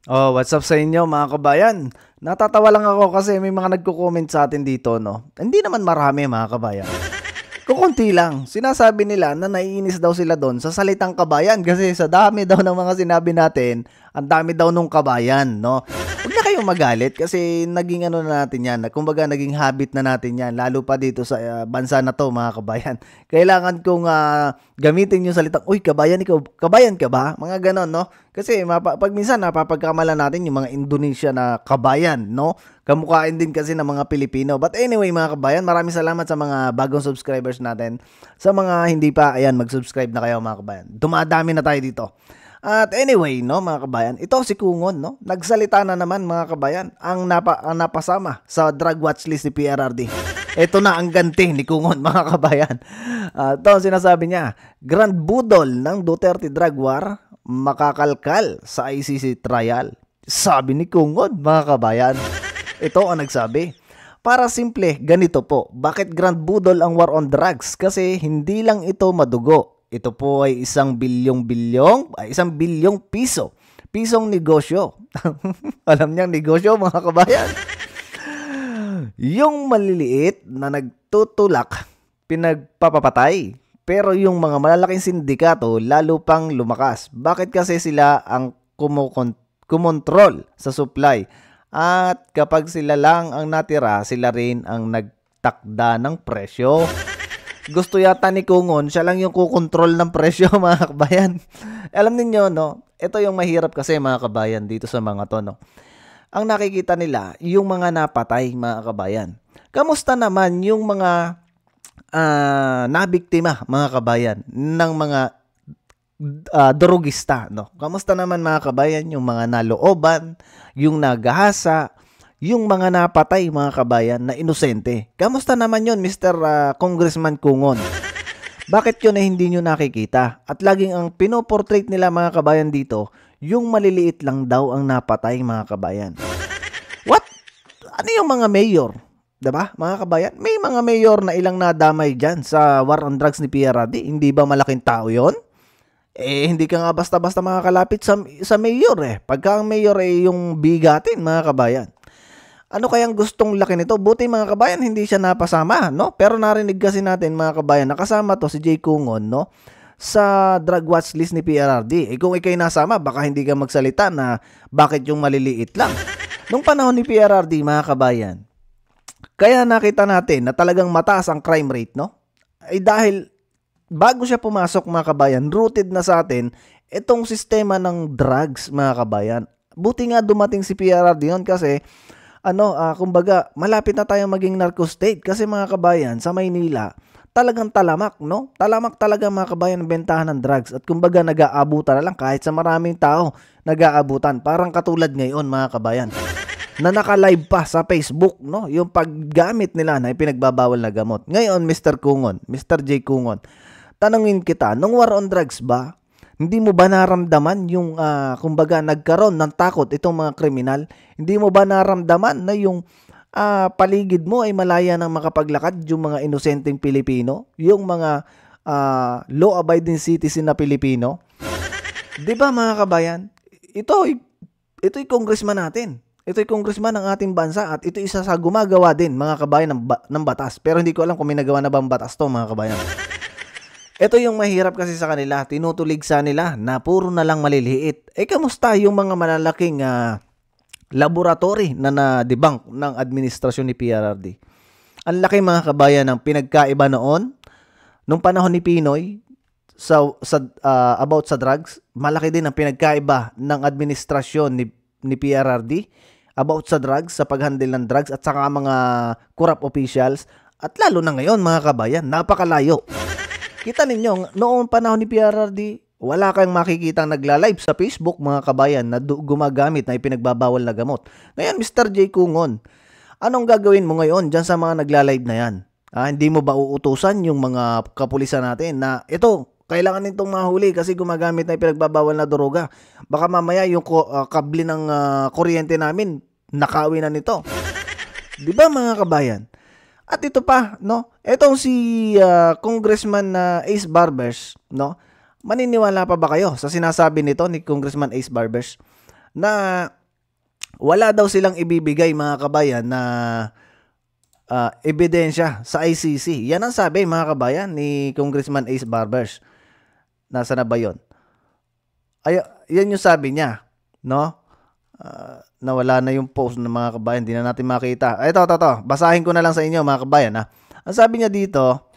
Oh, what's up sa inyo mga kabayan? Natatawa lang ako kasi may mga nagko-comment sa atin dito, no? Hindi naman marami mga kabayan. Kukunti lang. Sinasabi nila na naiinis daw sila doon sa salitang kabayan kasi sa dami daw ng mga sinabi natin, ang dami daw nung kabayan, no? Huwag na kayong magalit kasi naging ano na natin yan. Kumbaga naging habit na natin yan. Lalo pa dito sa bansa na to mga kabayan. Kailangan kong gamitin yung salitang, uy kabayan, ikaw, kabayan ka ba? Mga ganon, no? Kasi pag minsan napapagkamalan natin yung mga Indonesia na kabayan, no? Kamukhain din kasi ng mga Pilipino. But anyway mga kabayan, maraming salamat sa mga bagong subscribers natin. Sa mga hindi pa, ayan, mag-subscribe na kayo mga kabayan. Dumadami na tayo dito. At anyway, no mga kabayan, ito si Kungon, no? Nagsalita na naman mga kabayan ang napasama sa drug watchlist ni PRRD. Ito na ang ganti ni Kungon mga kabayan. Ito ang sinasabi niya, Grand Budol ng Duterte drug war makakalkal sa ICC trial. Sabi ni Kungon mga kabayan. Ito ang nagsabi. Para simple, ganito po. Bakit Grand Budol ang war on drugs? Kasi hindi lang ito madugo. Ito po ay isang bilyong piso. Pisong negosyo. Alam niyang negosyo mga kabayan. Yung maliliit na nagtutulak, pinagpapapatay. Pero yung mga malalaking sindikato, lalo pang lumakas. Bakit kasi sila ang kumontrol sa supply? At kapag sila lang ang natira, sila rin ang nagtakda ng presyo. Gusto yata ni Kungon, siya lang yung kukontrol ng presyo mga kabayan. Alam niyo no, ito yung mahirap kasi mga kabayan dito sa mga to, no. Ang nakikita nila, yung mga napatay mga kabayan. Kamusta naman yung mga nabiktima mga kabayan ng mga drogista, no? Kamusta naman mga kabayan yung mga nalooban, yung nagahasa, yung mga napatay mga kabayan na inosente? Kamusta naman yun, Mr. Congressman Kungon? Bakit yun ay hindi nyo nakikita? At laging ang pinoportrait nila mga kabayan dito, yung maliliit lang daw ang napatay mga kabayan. What? Ano yung mga mayor? Diba mga kabayan? May mga mayor na ilang nadamay dyan sa war on drugs ni PRRD. Hindi ba malaking tao yon? Hindi ka nga basta-basta makakalapit sa mayor Pagka ang mayor yung bigatin mga kabayan. Ano kayang gustong laki nito? Buti mga kabayan, hindi siya napasama, no? Pero narinig kasi natin mga kabayan, nakasama to si Jay Kungon, no? Sa drug watch list ni PRRD. Kung ikay nasama, baka hindi ka magsalita na bakit yung maliliit lang. Nung panahon ni PRRD, mga kabayan, kaya nakita natin na talagang mataas ang crime rate, no? Dahil bago siya pumasok mga kabayan, rooted na sa atin itong sistema ng drugs mga kabayan. Buti nga dumating si PRRD yun kasi kumbaga, malapit na tayong maging narco state kasi mga kabayan, sa Maynila, talagang talamak, no? Talamak talaga mga kabayan ang bentahan ng drugs at kumbaga nag-aabutan na lang kahit sa maraming tao nag-aabutan. Parang katulad ngayon mga kabayan na naka-live pa sa Facebook, no? Yung paggamit nila na ipinagbabawal na gamot. Ngayon, Mr. Kungon, Mr. J. Kungon, tanungin kita, nung war on drugs ba, hindi mo ba naramdaman yung kumbaga nagkaroon ng takot itong mga kriminal? Hindi mo ba naramdaman na yung paligid mo ay malaya ng makapaglakad yung mga inosenteng Pilipino? Yung mga law-abiding citizen na Pilipino? 'Di ba mga kabayan? Ito'y congressman natin. Ito'y congressman ng ating bansa at ito isa sa gumagawa din mga kabayan ng batas. Pero hindi ko alam kung may nagawa na bang batas to mga kabayan. Ito yung mahirap kasi sa kanila, tinutuligsa nila na puro na lang maliliit. Kamusta yung mga malalaking laboratory na na-debunk ng administrasyon ni PRRD? Ang laki mga kabayan ng pinagkaiba noon, nung panahon ni Pinoy, about sa drugs, malaki din ang pinagkaiba ng administrasyon ni PRRD about sa drugs, sa paghandle ng drugs at saka mga corrupt officials. At lalo na ngayon mga kabayan, napakalayo. Kita ninyo, noong panahon ni PRRD, wala kang makikitang nagla-live sa Facebook mga kabayan na gumagamit na ipinagbabawal na gamot. Ngayon, Mr. J. Kungon, anong gagawin mo ngayon dyan sa mga nagla-live na yan? Hindi mo ba uutusan yung mga kapulisan natin na ito, kailangan nitong mahuli kasi gumagamit na ipinagbabawal na droga. Baka mamaya yung kable ng kuryente namin, nakawin na nito. Di ba mga kabayan? At ito pa, no? Etong si Congressman Ace Barbers, no? Maniniwala pa ba kayo sa sinasabi nito ni Congressman Ace Barbers? na wala daw silang ibibigay mga kabayan na ebidensya sa ICC. Yan ang sabi mga kabayan ni Congressman Ace Barbers. Nasa na ba yun? Ay, yan yung sabi niya, no? Nawala na yung post ng mga kabayan, hindi na natin makita. Ito. Basahin ko na lang sa inyo mga kabayan. Ang sabi niya dito,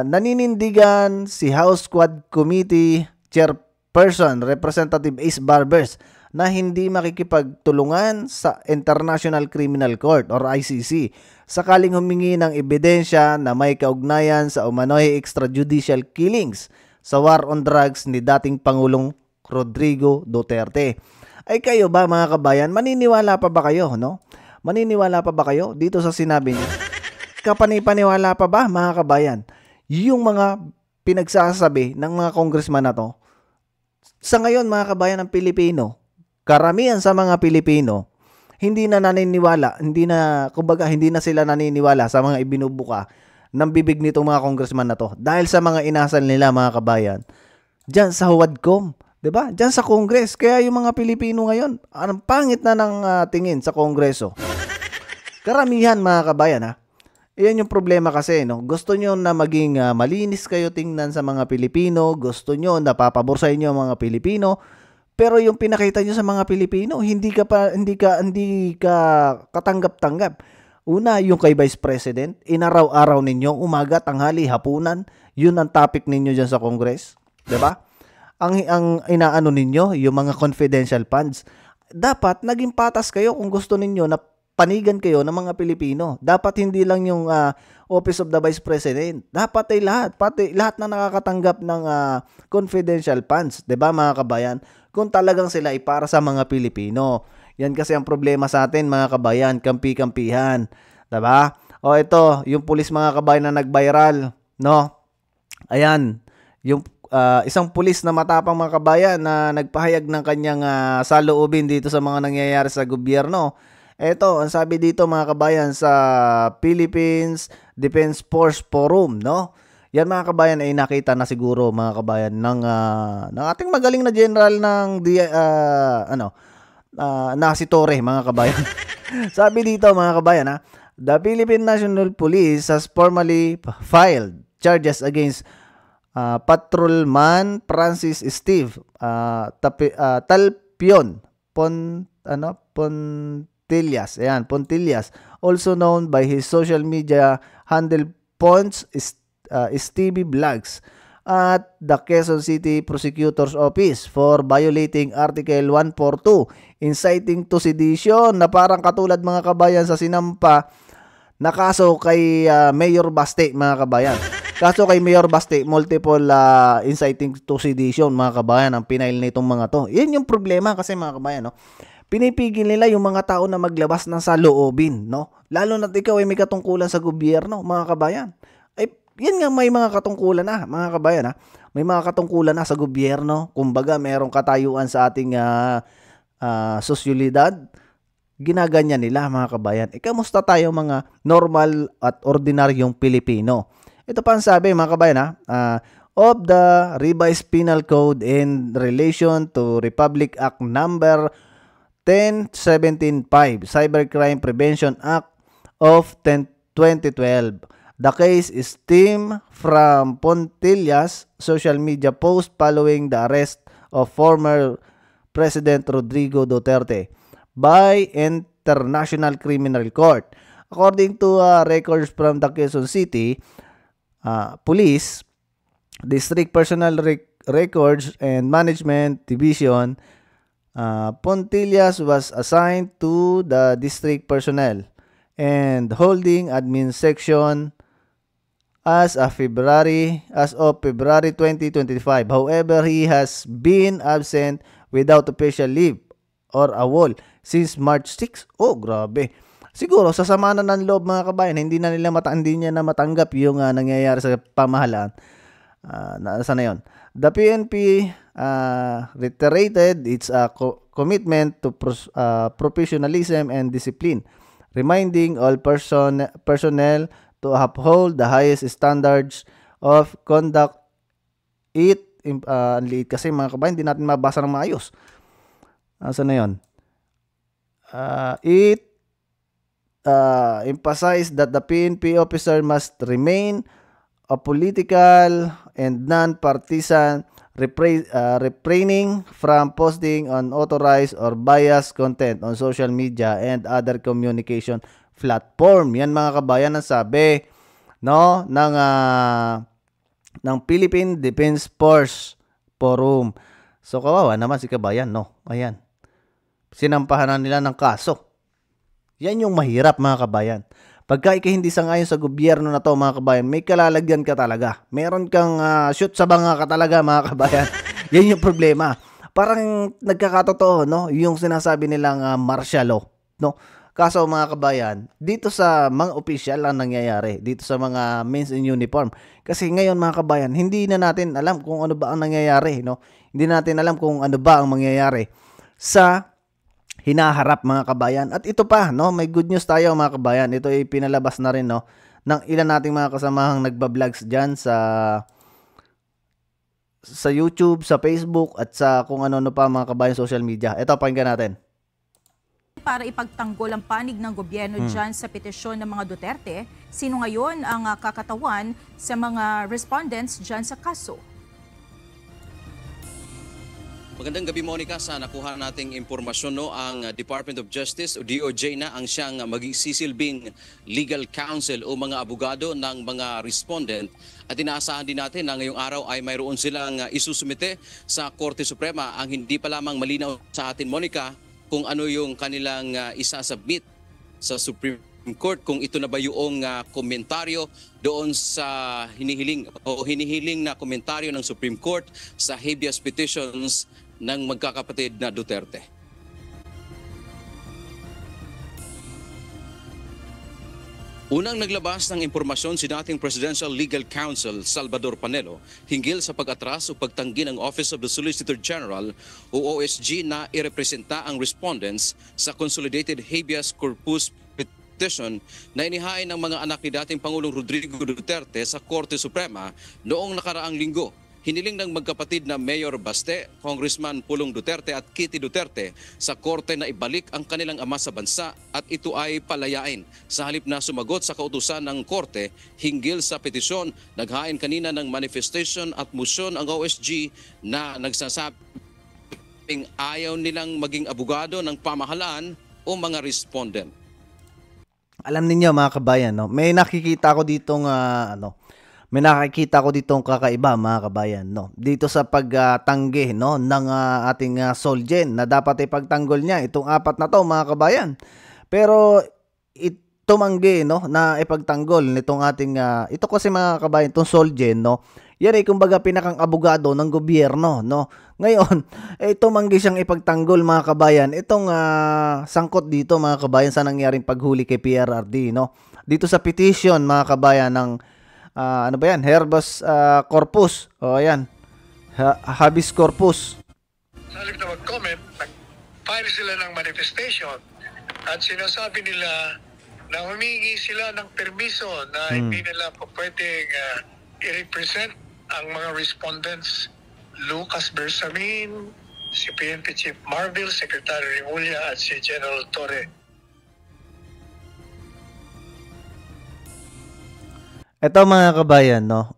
naninindigan si House Quad Committee Chairperson Representative Ace Barbers na hindi makikipagtulungan sa International Criminal Court or ICC sakaling humingi ng ebidensya na may kaugnayan sa umano'y extrajudicial killings sa war on drugs ni dating Pangulong Rodrigo Duterte. Ay kayo ba mga kabayan, maniniwala pa ba kayo, no? Maniniwala pa ba kayo dito sa sinabi niya? Kapanipaniwala pa ba mga kabayan? Yung mga pinagsasabi ng mga congressman na to, sa ngayon mga kabayan ng Pilipino, karamihan sa mga Pilipino, hindi na naniniwala, hindi na sila naniniwala sa mga ibinubuka ng bibig nitong mga congressman na to. Dahil sa mga inasal nila mga kabayan, dyan sa Huwadcom, 'di ba? Diyan sa Congress. Kaya yung mga Pilipino ngayon, anong pangit na ng tingin sa Kongreso. Karamihan mga kabayan Iyan yung problema kasi, no? Gusto nyo na maging malinis kayo tingnan sa mga Pilipino, gusto nyo na papabor sa inyo mga Pilipino, pero yung pinakita nyo sa mga Pilipino, hindi ka katanggap-tanggap. Una, yung kay Vice President, inaraw-araw ninyo, umaga, tanghali, hapunan, yun ang topic ninyo dyan sa Congress, 'di ba? Ang inaano ninyo, yung mga confidential funds. Dapat naging patas kayo kung gusto ninyo na panigan kayo ng mga Pilipino. Dapat hindi lang yung Office of the Vice President. Dapat ay lahat na nakakatanggap ng confidential funds, 'di ba mga kabayan? Kung talagang sila ay para sa mga Pilipino. Yan kasi ang problema sa atin mga kabayan, kampi-kampihan, 'di ba? O ito, yung pulis mga kabayan na nag-viral, no? Ayan, yung isang pulis na matapang mga kabayan na nagpahayag ng kanyang saloobin dito sa mga nangyayari sa gobyerno. Eto, ang sabi dito mga kabayan sa Philippines Defense Force Forum, no? Yan mga kabayan ay nakita na siguro mga kabayan ng ating magaling na general ng na si Torre mga kabayan. Sabi dito mga kabayan the Philippine National Police has formally filed charges against Patrolman Francis Steve Talpion Pontillas, also known by his social media handle Pons Stevie Vlogs, at the Quezon City Prosecutor's Office for violating Article 142, inciting to sedition, na parang katulad mga kabayan sa sinampa na kaso kay Mayor Baste mga kabayan. Kaso kay Mayor Baste, multiple inciting to sedition mga kabayan ang pinail nitong mga to. Yan yung problema kasi mga kabayan, no? Pinipigil nila yung mga tao na maglabas ng saloobin, no? Lalo na ikaw ay may katungkulan sa gobyerno, mga kabayan. Ay, yan nga may mga katungkulan na, mga kabayan, May mga katungkulan na sa gobyerno. Kumbaga, mayroong katayuan sa ating sosyalidad. Ginaganyan nila, mga kabayan. Kamusta tayo mga normal at ordinaryong Pilipino? Ito pa ang sabi, mga kabayan, of the revised penal code in relation to Republic Act number 1017-5, Cybercrime Prevention Act of 2012. The case is stemmed from Pontillas' social media post following the arrest of former President Rodrigo Duterte by International Criminal Court. According to records from the Quezon City Police District Personnel Records and Management Division, Pontillas was assigned to the district personnel and holding admin section as of February 2025. However, he has been absent without official leave or awol since March 6. Oh, grabe. Siguro sa sama na ng loob mga kabayan, hindi niya na matanggap yung nangyayari sa pamahalaan. Saan na yun? The PNP reiterated its commitment to professionalism and discipline, reminding all personnel to uphold the highest standards of conduct. Ang liit kasi mga kabayan, hindi natin mabasa ng maayos. Asan na yun? It emphasized that the PNP officer must remain a political and non-partisan, refraining from posting unauthorized or biased content on social media and other communication platform. Yan mga kabayan ang sabi no ng Philippine Defense Force Forum. So kawawa naman si kabayan, no. Ayan. Sinampahan na nila ng kaso. Yan yung mahirap mga kabayan. Pagka hindi sangayon sa gobyerno na to mga kabayan, may kalalagyan ka talaga. Meron kang shoot sa banga ka talaga mga kabayan. Yan yung problema. Parang nagkakatotoo, no? Yung sinasabi nilang martial law, no? Kaso mga kabayan, dito sa mga opisyal lang nangyayari, dito sa mga men in uniform. Kasi ngayon mga kabayan, hindi na natin alam kung ano ba ang nangyayari, no? Hindi natin alam kung ano ba ang mangyayari sa hinaharap mga kabayan. At ito pa, no, may good news tayo mga kabayan. Ito ay pinalabas na rin, no, ng ilan nating mga kasamahang nagba-vlogs diyan sa YouTube, sa Facebook at sa kung ano pa mga kabayan social media. Ito pakinggan natin. Para ipagtanggol ang panig ng gobyerno dyan sa petisyon ng mga Duterte, sino ngayon ang kakatawan sa mga respondents dyan sa kaso? Magandang gabi, Monica. Sa nakuha nating impormasyon, no, ang Department of Justice o DOJ na ang siyang magsisilbing legal counsel o mga abogado ng mga respondent. At inaasahan din natin na ngayong araw ay mayroon silang isusumite sa Korte Suprema. Ang hindi pa lamang malinaw sa atin, Monica, kung ano yung kanilang isasubmit sa Supreme Court, kung ito na ba yung komentaryo doon sa hinihiling na komentaryo ng Supreme Court sa habeas petitions ng magkakapatid na Duterte. Unang naglabas ng impormasyon si dating Presidential Legal Counsel Salvador Panelo hinggil sa pag-atras o pagtanggi ng Office of the Solicitor General o OSG na irepresenta ang respondents sa Consolidated Habeas Corpus petition na inihain ng mga anak ni dating Pangulong Rodrigo Duterte sa Korte Suprema noong nakaraang linggo. Hiniling ng magkapatid na Mayor Baste, Congressman Pulong Duterte at Kitty Duterte sa korte na ibalik ang kanilang ama sa bansa at ito ay palayain. Sa halip na sumagot sa kautusan ng korte hinggil sa petisyon, naghain kanina ng manifestation at motion ang OSG na nagsasabing ayaw nilang maging abogado ng pamahalaan o mga respondent. Alam niyo mga kabayan, no, may nakikita ko ditong may nakikita ko ditong kakaiba mga kabayan, no. Dito sa pagtanggi no ng ating Solgen na dapat ipagtanggol niya itong apat na to mga kabayan. Pero tumanggi no na ipagtanggol nitong ating ito kasi mga kabayan, itong Solgen, no. Yan ay kumbaga pinakang abogado ng gobyerno, no. Ngayon, tumanggi siyang ipagtanggol mga kabayan. Itong sangkot dito mga kabayan sa nangyaring paghuli kay PRRD, no. Dito sa petition mga kabayan ng ano ba yan? Habeas corpus. O ayan. Habeas corpus. Sa halip na mag-comment, nag-file sila ng manifestation at sinasabi nila na humingi sila ng permiso na hindi nila po pwedeng i-represent ang mga respondents, Lucas Bersamin, si PNP Chief Marvel, Secretary Remulla at si General Torre. Ito mga kabayan, no.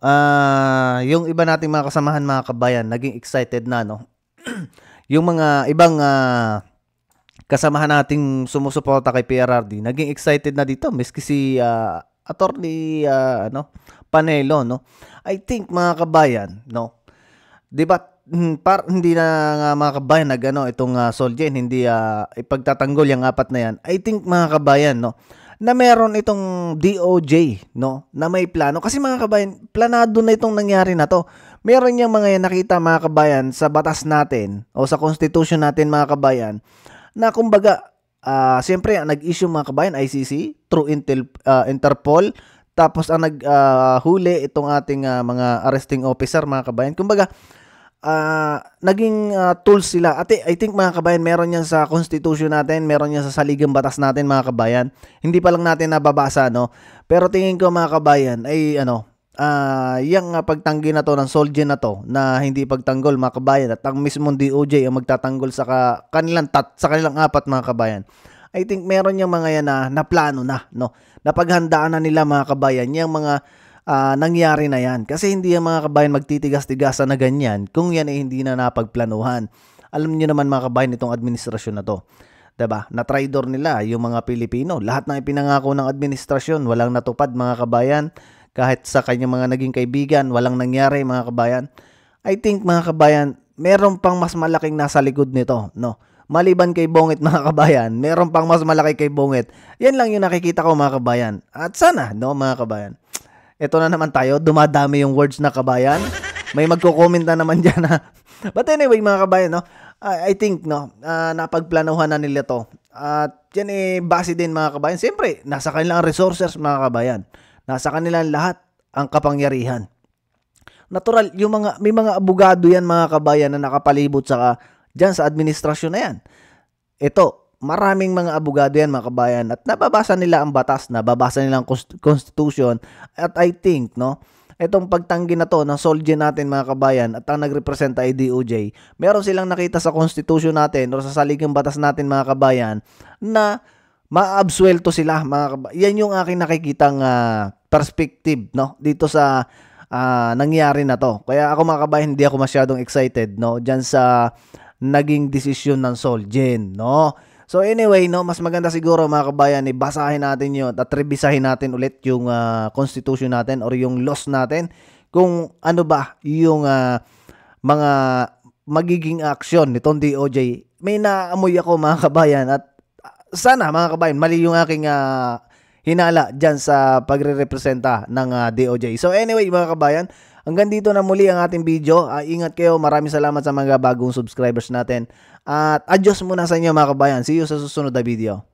Yung iba nating mga kasamahan mga kabayan, naging excited na, no. Yung mga ibang kasamahan nating sumusuporta kay PRRD, naging excited na dito, miski si Attorney Panelo, no. I think mga kabayan, no. 'Di ba hindi na nga mga kabayan itong Solgen hindi ipagtatanggol yung apat na yan. I think mga kabayan, no, na meron itong DOJ, no, na may plano. Kasi mga kabayan, planado na itong nangyari na to. Meron yung mga nakita mga kabayan sa batas natin o sa constitution natin mga kabayan na kumbaga, siyempre nag-issue mga kabayan ICC through Interpol. Tapos ang naghuli itong ating mga arresting officer mga kabayan. Kumbaga, naging tools sila. At I think mga kabayan, meron yan sa constitution natin, meron yan sa saligang batas natin mga kabayan. Hindi pa lang natin nababasa, no. Pero tingin ko mga kabayan ay yung pagtanggi na to ng Solgen na to na hindi pagtanggol mga kabayan at ang mismong DOJ ang magtatanggol sa kanilang apat mga kabayan. I think meron yung mga yan na plano na, no? Napaghandaan na nila mga kabayan yung mga nangyari na yan. Kasi hindi yung mga kabayan magtitigas-tigasan na ganyan kung yan ay hindi na napagplanuhan. Alam niyo naman mga kabayan itong administrasyon na to. Diba? Na traidor nila yung mga Pilipino. Lahat ng ipinangako ng administrasyon walang natupad mga kabayan. Kahit sa kanyang mga naging kaibigan, walang nangyari mga kabayan. I think mga kabayan, meron pang mas malaking nasa likod nito, no? Maliban kay Bongit mga kabayan, meron pang mas malaki kay Bongit. Yan lang yung nakikita ko mga kabayan. At sana, no mga kabayan. Ito na naman tayo, dumadami yung words na kabayan. May magko-comment na naman dyan na. But anyway mga kabayan, no? I think, no, napagplanuhan na nila to. At yan base din mga kabayan. Siyempre, nasa kanilang resources mga kabayan. Nasa kanilang lahat ang kapangyarihan. Natural, may mga abogado yan mga kabayan na nakapalibot dyan sa administrasyon na yan. Ito, maraming mga abogado yan mga kabayan at nababasa nila ang batas, nababasa nila ang constitution at I think, no, itong pagtanggi na to ng Solgen natin mga kabayan at ang nagrepresenta ay DOJ, meron silang nakita sa constitution natin o sa saligang batas natin mga kabayan na maabsuelto sila mga kabayan. Yan yung aking nakikitang perspective, no, dito sa nangyari na to. Kaya ako mga kabayan, hindi ako masyadong excited, no, dyan sa naging desisyon ng Solgen, no. So anyway, no, mas maganda siguro mga kabayan, basahin natin yun at revisahin natin ulit yung constitution natin or yung laws natin kung ano ba yung mga magiging action nitong DOJ. May naamoy ako mga kabayan at sana mga kabayan, mali yung aking hinala dyan sa pagre-representa ng DOJ. So anyway mga kabayan, hanggang dito na muli ang ating video. Ingat kayo, maraming salamat sa mga bagong subscribers natin. At adios muna sa inyo mga kabayan. See you sa susunod na video.